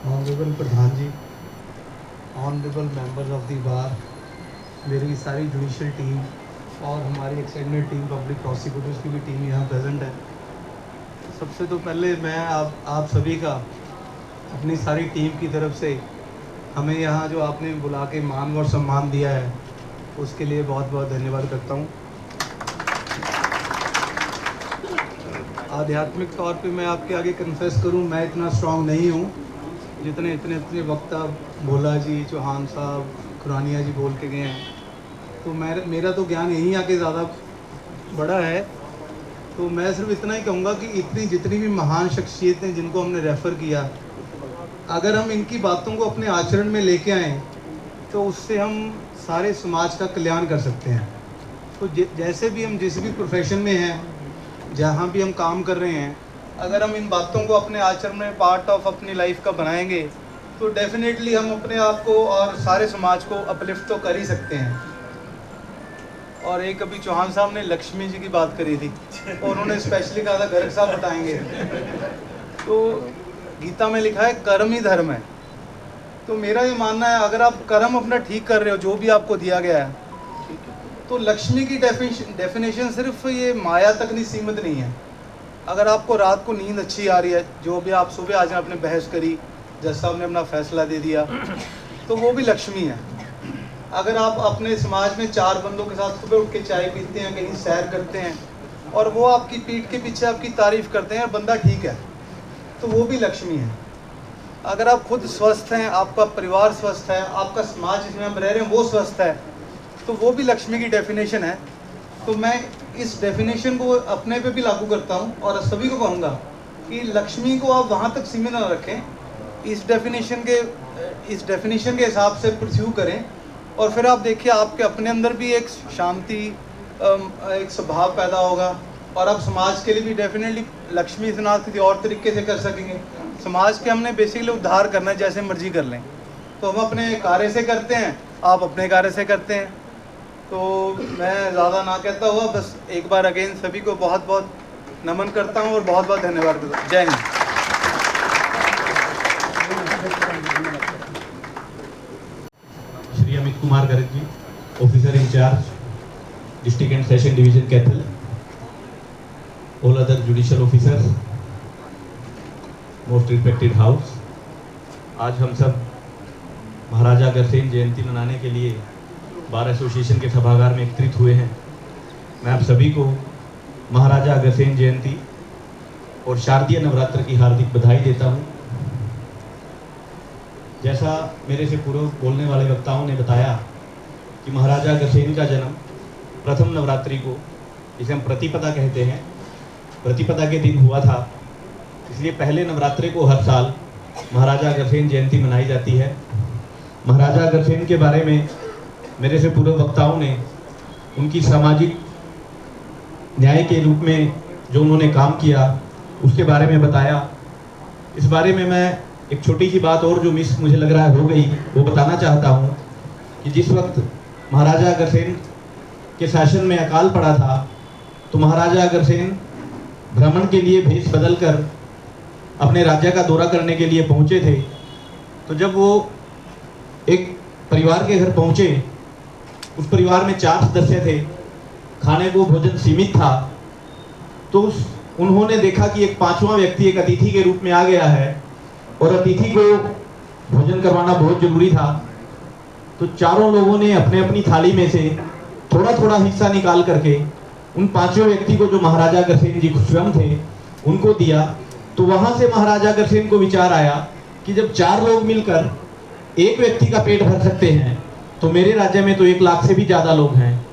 Honourable प्रधान जी, honourable members of the bar, मेरी सारी जुडिशल टीम और हमारी एक्सटेंडेड टीम पब्लिक प्रोसिक्यूटर्स की भी टीम यहाँ प्रेजेंट है। सबसे तो पहले मैं आप सभी का अपनी सारी टीम की तरफ से हमें यहाँ जो आपने बुला के मान और सम्मान दिया है उसके लिए बहुत बहुत धन्यवाद करता हूँ। आध्यात्मिक तौर पे मैं आपके आगे कन्फेस करूँ, मैं इतना स्ट्रांग नहीं हूँ जितने इतने वक्ता भोला जी, चौहान साहब, खुरानिया जी बोल के गए हैं। तो मेरा तो ज्ञान यहीं आके ज़्यादा बड़ा है। तो मैं सिर्फ इतना ही कहूँगा कि जितनी भी महान शख्सियतें जिनको हमने रेफ़र किया, अगर हम इनकी बातों को अपने आचरण में लेके आएँ तो उससे हम सारे समाज का कल्याण कर सकते हैं। तो जैसे भी हम जिस भी प्रोफेशन में हैं, जहाँ भी हम काम कर रहे हैं, अगर हम इन बातों को अपने आचरण में पार्ट ऑफ अपनी लाइफ का बनाएंगे तो डेफिनेटली हम अपने आप को और सारे समाज को अपलिफ्ट तो कर ही सकते हैं। और एक अभी चौहान साहब ने लक्ष्मी जी की बात करी थी और उन्होंने स्पेशली कहा था गर्ग साहब बताएंगे। तो गीता में लिखा है कर्म ही धर्म है। तो मेरा ये मानना है अगर आप कर्म अपना ठीक कर रहे हो, जो भी आपको दिया गया है, तो लक्ष्मी की डेफिनेशन सिर्फ ये माया तक नहीं सीमित नहीं है। अगर आपको रात को नींद अच्छी आ रही है, जो भी आप सुबह आज आपने बहस करी, जज साहब ने अपना फैसला दे दिया, तो वो भी लक्ष्मी है। अगर आप अपने समाज में 4 बंदों के साथ सुबह उठ के चाय पीते हैं, कहीं सैर करते हैं और वो आपकी पीठ के पीछे आपकी तारीफ़ करते हैं, बंदा ठीक है, तो वो भी लक्ष्मी है। अगर आप खुद स्वस्थ हैं, आपका परिवार स्वस्थ है, आपका समाज जिसमें हम रह रहे हैं वो स्वस्थ है, तो वो भी लक्ष्मी की डेफिनेशन है। तो मैं इस डेफिनेशन को अपने पे भी लागू करता हूँ और सभी को कहूँगा कि लक्ष्मी को आप वहाँ तक सीमित न रखें, इस डेफिनेशन के हिसाब से परस्यू करें और फिर आप देखिए आपके अपने अंदर भी एक शांति, एक स्वभाव पैदा होगा और आप समाज के लिए भी डेफिनेटली लक्ष्मी से ना किसी और तरीके से कर सकेंगे। समाज के हमने बेसिकली उद्धार करना है, जैसे मर्जी कर लें। तो हम अपने कार्य से करते हैं, आप अपने कार्य से करते हैं। तो मैं ज़्यादा ना कहता हुआ बस एक बार अगेन सभी को बहुत बहुत नमन करता हूँ और बहुत बहुत धन्यवाद करता हूँ। जय Hind. Shri Amit Kumar Garg ji, officer in-charge district and session division Kaithal, all other judicial officers, most respected house. आज हम सब महाराजा अग्रसेन जयंती मनाने के लिए बार एसोसिएशन के सभागार में एकत्रित हुए हैं। मैं आप सभी को महाराजा अग्रसेन जयंती और शारदीय नवरात्र की हार्दिक बधाई देता हूँ। जैसा मेरे से पूर्व बोलने वाले वक्ताओं ने बताया कि महाराजा अग्रसेन का जन्म प्रथम नवरात्रि को, जिसे हम प्रतिपदा कहते हैं, प्रतिपदा के दिन हुआ था। इसलिए पहले नवरात्रि को हर साल महाराजा अग्रसेन जयंती मनाई जाती है। महाराजा अग्रसेन के बारे में मेरे से पूर्व वक्ताओं ने उनकी सामाजिक न्याय के रूप में जो उन्होंने काम किया उसके बारे में बताया। इस बारे में मैं एक छोटी सी बात और जो मिस मुझे लग रहा है हो गई वो बताना चाहता हूँ कि जिस वक्त महाराजा अग्रसेन के शासन में अकाल पड़ा था तो महाराजा अग्रसेन भ्रमण के लिए भेष बदल कर अपने राज्य का दौरा करने के लिए पहुँचे थे। तो जब वो एक परिवार के घर पहुँचे, उस परिवार में 4 सदस्य थे, खाने को भोजन सीमित था, तो उन्होंने देखा कि एक 5वां व्यक्ति एक अतिथि के रूप में आ गया है और अतिथि को भोजन करवाना बहुत जरूरी था। तो चारों लोगों ने अपने अपनी थाली में से थोड़ा थोड़ा हिस्सा निकाल करके उन 5वें व्यक्ति को, जो महाराजा अग्रसेन जी स्वयं थे, उनको दिया। तो वहां से महाराजा अग्रसेन को विचार आया कि जब 4 लोग मिलकर एक व्यक्ति का पेट भर सकते हैं तो मेरे राज्य में तो 1 लाख से भी ज़्यादा लोग हैं,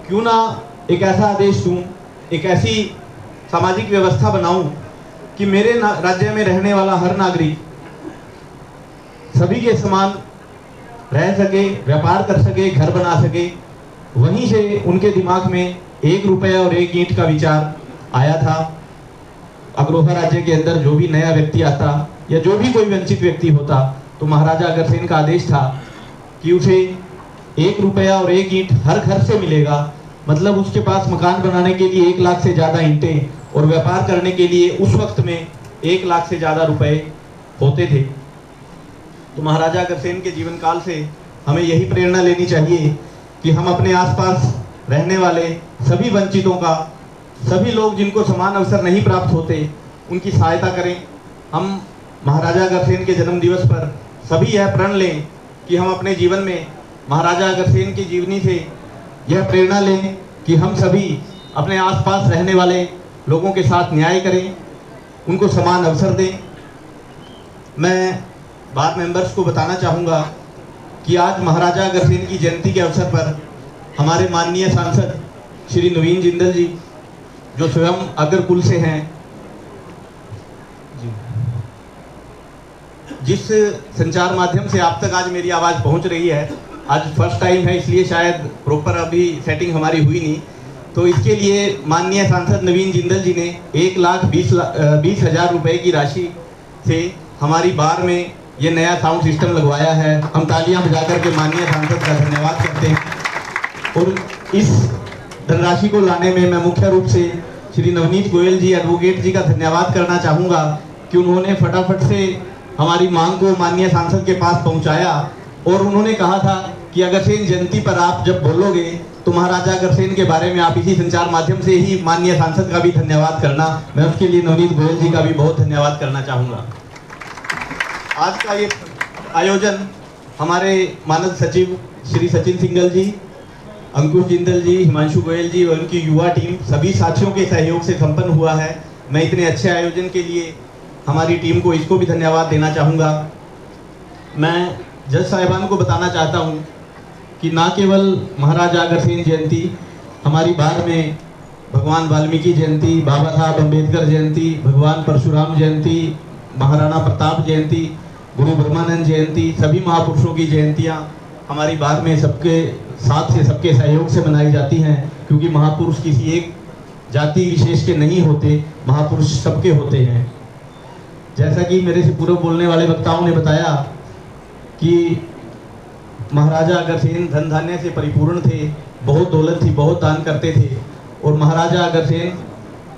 क्यों ना एक ऐसा आदेश दूं, एक ऐसी सामाजिक व्यवस्था बनाऊं कि मेरे राज्य में रहने वाला हर नागरिक सभी के समान रह सके, व्यापार कर सके, घर बना सके। वहीं से उनके दिमाग में 1 रुपया और 1 ईंट का विचार आया था। अग्रोहा राज्य के अंदर जो भी नया व्यक्ति आता या जो भी कोई वंचित व्यक्ति होता तो महाराजा अग्रसेन का आदेश था कि उसे 1 रुपया और 1 ईंट हर घर से मिलेगा। मतलब उसके पास मकान बनाने के लिए 1 लाख से ज़्यादा ईंटें और व्यापार करने के लिए उस वक्त में 1 लाख से ज़्यादा रुपए होते थे। तो महाराजा अग्रसेन के जीवन काल से हमें यही प्रेरणा लेनी चाहिए कि हम अपने आसपास रहने वाले सभी वंचितों का, सभी लोग जिनको समान अवसर नहीं प्राप्त होते, उनकी सहायता करें। हम महाराजा अग्रसेन के जन्म दिवस पर सभी यह प्रण लें कि हम अपने जीवन में महाराजा अग्रसेन की जीवनी से यह प्रेरणा लें कि हम सभी अपने आसपास रहने वाले लोगों के साथ न्याय करें, उनको समान अवसर दें। मैं बार मेंबर्स को बताना चाहूँगा कि आज महाराजा अग्रसेन की जयंती के अवसर पर हमारे माननीय सांसद श्री नवीन जिंदल जी, जो स्वयं अग्रकुल से हैं, जिस संचार माध्यम से आप तक आज मेरी आवाज़ पहुंच रही है, आज फर्स्ट टाइम है इसलिए शायद प्रॉपर अभी सेटिंग हमारी हुई नहीं, तो इसके लिए माननीय सांसद नवीन जिंदल जी ने 1,20,000 रुपए की राशि से हमारी बार में ये नया साउंड सिस्टम लगवाया है। हम तालियां बजा करके माननीय सांसद का धन्यवाद करते हैं। और इस धनराशि को लाने में मैं मुख्य रूप से श्री नवनीत गोयल जी एडवोकेट जी का धन्यवाद करना चाहूँगा कि उन्होंने फटाफट से हमारी मांग को माननीय सांसद के पास पहुँचाया और उन्होंने कहा था कि अग्रसेन जयंती पर आप जब बोलोगे तो महाराजा अग्रसेन के बारे में आप इसी संचार माध्यम से ही माननीय सांसद का भी धन्यवाद करना। मैं उसके लिए नवनीत गोयल जी का भी बहुत धन्यवाद करना चाहूँगा। आज का ये आयोजन हमारे मानद सचिव श्री सचिन सिंघल जी, अंकुश जिंदल जी, हिमांशु गोयल जी और उनकी युवा टीम सभी साथियों के सहयोग से संपन्न हुआ है। मैं इतने अच्छे आयोजन के लिए हमारी टीम को, इसको भी धन्यवाद देना चाहूँगा। मैं जज साहिबान को बताना चाहता हूँ कि ना केवल महाराजा अग्रसेन जयंती, हमारी बार में भगवान वाल्मीकि जयंती, बाबा साहब अम्बेडकर जयंती, भगवान परशुराम जयंती, महाराणा प्रताप जयंती, गुरु ब्रह्मानंद जयंती, सभी महापुरुषों की जयंतियाँ हमारी बार में सबके साथ से, सबके सहयोग से मनाई जाती हैं, क्योंकि महापुरुष किसी एक जाति विशेष के नहीं होते, महापुरुष सबके होते हैं। जैसा कि मेरे से पूर्व बोलने वाले वक्ताओं ने बताया कि महाराजा अग्रसेन धन धान्य से परिपूर्ण थे, बहुत दौलत थी, बहुत दान करते थे और महाराजा अग्रसेन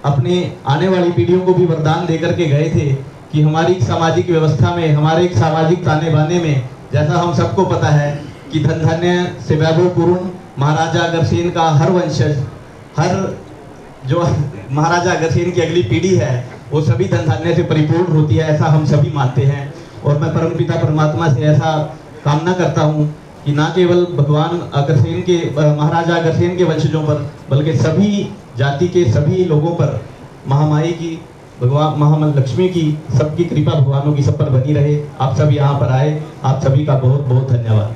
अपने आने वाली पीढ़ियों को भी वरदान दे करके गए थे कि हमारी सामाजिक व्यवस्था में, हमारे एक सामाजिक ताने बाने में, जैसा हम सबको पता है कि धन धान्य से वैभवपूर्ण महाराजा अग्रसेन का हर वंशज, हर जो महाराजा अग्रसेन की अगली पीढ़ी है वो सभी धन धान्य से परिपूर्ण होती है, ऐसा हम सभी मानते हैं। और मैं परमपिता परमात्मा से ऐसा कामना करता हूँ कि ना केवल भगवान अग्रसेन के, महाराजा अग्रसेन के वंशजों पर, बल्कि सभी जाति के सभी लोगों पर महामाई की, भगवान महालक्ष्मी की, सबकी कृपा भगवानों की सब पर बनी रहे। आप सब यहाँ पर आए, आप सभी का बहुत बहुत धन्यवाद।